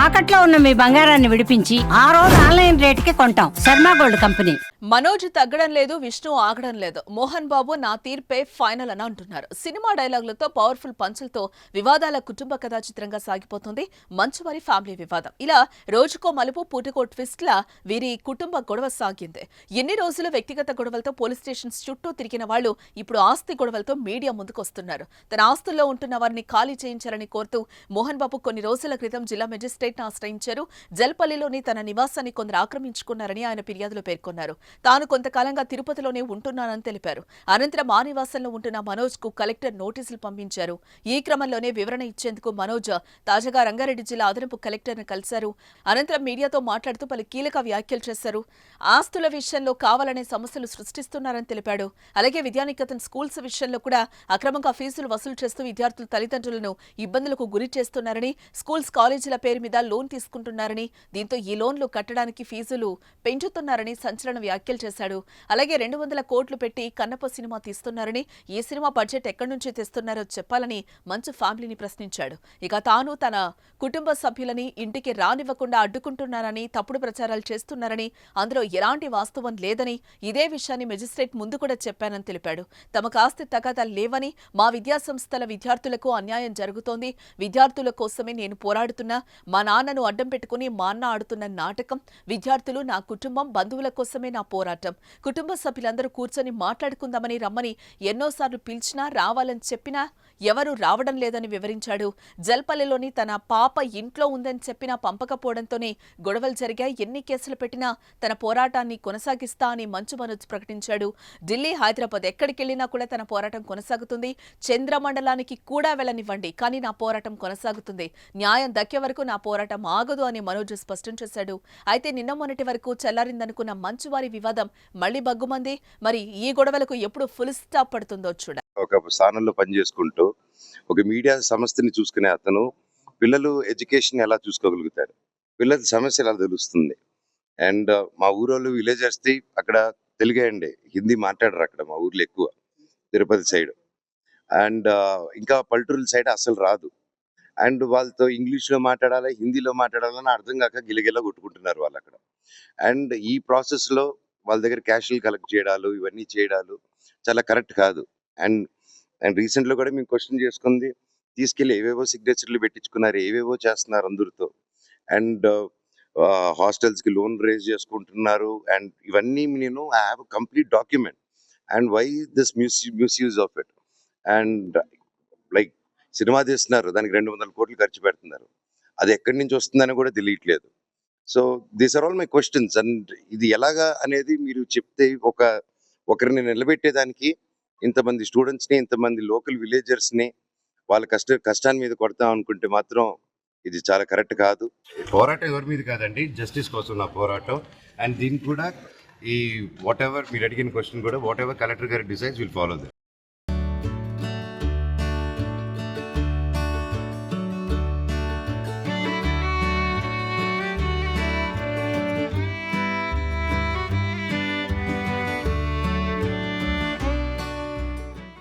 తాకట్లో ఉన్న మీ బంగారాన్ని విడిపించి ఆ రోజు ఆన్లైన్ రేటుకి కొంటాం. Sharma gold company. మనోజ్ తగ్గడం లేదు, విష్ణు ఆగడం లేదు. మోహన్ బాబు నా తీర్పే ఫైనల్ అని అంటున్నారు. సినిమా డైలాగులతో పవర్ఫుల్ పంచులతో వివాదాల కుటుంబ కథా చిత్రంగా సాగిపోతుంది మంచువారి ఫ్యామిలీ వివాదం. ఇలా రోజుకో మలుపు పూటకో ట్విస్ట్ లా వీరి కుటుంబ గొడవ సాగింది. ఎన్ని రోజులు వ్యక్తిగత గొడవలతో పోలీస్ స్టేషన్స్ చుట్టూ తిరిగిన వాళ్ళు ఇప్పుడు ఆస్తి గొడవలతో మీడియా ముందుకొస్తున్నారు. తన ఆస్తుల్లో ఉంటున్న వారిని ఖాళీ చేయించాలని కోరుతూ మోహన్ బాబు కొన్ని రోజుల క్రితం జిల్లా మెజిస్ట్రేట్ ను ఆశ్రయించారు. జల్పల్లిలోని తన నివాసాన్ని కొందరు ఆక్రమించుకున్నారని ఆయన ఫిర్యాదులో పేర్కొన్నారు. తాను కొంతకాలంగా తిరుపతిలోనే ఉంటున్నానని తెలిపారు. అనంతరం ఆ నివాసంలో ఉంటున్న మనోజ్ కు కలెక్టర్ నోటీసులు పంపించారు. ఈ క్రమంలోనే వివరణ ఇచ్చేందుకు మనోజ్ తాజాగా రంగారెడ్డి జిల్లా అదనపు కలెక్టర్ ను కలిశారు. అనంతరం మీడియాతో మాట్లాడుతూ పలు కీలక వ్యాఖ్యలు చేశారు. ఆస్తుల విషయంలో కావాలనే సమస్యలు సృష్టిస్తున్నారని తెలిపాడు. అలాగే విద్యానికేతన్ స్కూల్స్ విషయంలో కూడా అక్రమంగా ఫీజులు వసూలు చేస్తూ విద్యార్థుల తల్లిదండ్రులను ఇబ్బందులకు గురి చేస్తున్నారని, స్కూల్స్ కాలేజీల పేరు మీద లోన్ తీసుకుంటున్నారని, దీంతో ఈ లోన్లు కట్టడానికి ఫీజులు పెంచుతున్నారని సంచలన వ్యాఖ్యలు చేశాడు. అలాగే 200 కోట్లు పెట్టి కన్నప్ప సినిమా తీస్తున్నారని, ఈ సినిమా బడ్జెట్ ఎక్కడి నుంచి తెస్తున్నారో చెప్పాలని మంచు ఫ్యామిలీని ప్రశ్నించాడు. ఇక తాను తన కుటుంబ సభ్యులని ఇంటికి రానివ్వకుండా అడ్డుకుంటున్నారని, తప్పుడు ప్రచారాలు చేస్తున్నారని, అందులో ఎలాంటి వాస్తవం లేదని, ఇదే విషయాన్ని మెజిస్ట్రేట్ ముందు కూడా చెప్పానని తెలిపాడు. తమకు ఆస్తి తగాదాలు లేవని, మా విద్యాసంస్థల విద్యార్థులకు అన్యాయం జరుగుతోంది, విద్యార్థుల కోసమే నేను పోరాడుతున్నా, మా నాన్నను అడ్డం పెట్టుకుని మా అన్న ఆడుతున్న నాటకం, విద్యార్థులు నా కుటుంబం బంధువుల కోసమే నా పోరాటం, కుటుంబ సభ్యులందరూ కూర్చొని మాట్లాడుకుందామని రమ్మని ఎన్నోసార్లు పిలిచినా రావాలని చెప్పినా ఎవరూ రావడం లేదని వివరించాడు. జల్పల్లిలోని తన పాప ఇంట్లో ఉందని చెప్పినా పంపకపోవడంతోనే గొడవలు జరిగాయి. ఎన్ని కేసులు పెట్టినా తన పోరాటాన్ని కొనసాగిస్తా అని మంచు మనోజ్ ప్రకటించాడు. ఢిల్లీ, హైదరాబాద్ ఎక్కడికెళ్లినా కూడా తన పోరాటం కొనసాగుతుంది. చంద్రమండలానికి కూడా వెళ్లనివ్వండి, కానీ నా పోరాటం కొనసాగుతుంది. న్యాయం దక్కే వరకు నా పోరాటం ఆగదు అని మనోజ్ స్పష్టం చేశాడు. అయితే నిన్న మొన్నటి వరకు చల్లారిందనుకున్న మంచువారి వివాదం మళ్లీ బగ్గుమంది. మరి ఈ గొడవలకు ఎప్పుడు ఫుల్ స్టాప్ పడుతుందో చూడ. ఒక స్థానంలో పనిచేసుకుంటూ ఒక మీడియా సంస్థని చూసుకునే అతను పిల్లలు ఎడ్యుకేషన్ ఎలా చూసుకోగలుగుతాడు, పిల్లల సమస్య ఎలా తెలుస్తుంది. అండ్ మా ఊరోళ్ళు విలేజర్స్ అక్కడ తెలుగే అండి, హిందీ మాట్లాడరు అక్కడ మా ఊర్లో ఎక్కువ, తిరుపతి సైడ్. అండ్ ఇంకా పల్లెటూరుల సైడ్ అసలు రాదు. అండ్ వాళ్ళతో ఇంగ్లీష్లో మాట్లాడాలి, హిందీలో మాట్లాడాలని అర్థం కాక గిలగిలా కొట్టుకుంటున్నారు వాళ్ళు అక్కడ. అండ్ ఈ ప్రాసెస్లో వాళ్ళ దగ్గర క్యాషులు కలెక్ట్ చేయడాలు, ఇవన్నీ చేయడాలు చాలా కరెక్ట్ కాదు. అండ్ అండ్ రీసెంట్లో కూడా మేము క్వశ్చన్ చేసుకుంది, తీసుకెళ్ళి ఏవేవో సిగ్నేచర్లు పెట్టించుకున్నారు, ఏవేవో చేస్తున్నారు అందరితో. అండ్ హాస్టల్స్కి లోన్ రేజ్ చేసుకుంటున్నారు. అండ్ ఇవన్నీ నేను I have complete document. And why this misuse of it. And like cinema తీస్తున్నారు, దానికి 200 కోట్లు ఖర్చు పెడుతున్నారు, అది ఎక్కడి నుంచి వస్తుందని కూడా తెలియట్లేదు. So these are all my questions. And ఇది ఎలాగా అనేది మీరు చెప్తే ఒకరిని నిలబెట్టేదానికి ఇంతమంది స్టూడెంట్స్ని, ఇంతమంది లోకల్ విలేజర్స్ని వాళ్ళ కష్టాన్ని మీద కొడతాం అనుకుంటే మాత్రం ఇది చాలా కరెక్ట్ కాదు. పోరాటం ఎవరి మీద కాదండి, జస్టిస్ కోసం నా పోరాటం. అండ్ దీనికి కూడా ఈ వాట్ ఎవర్ మీరు అడిగిన క్వశ్చన్ కూడా వాట్ ఎవర్ కలెక్టర్ గారి డిసైడ్స్ విల్ ఫాలో దట్.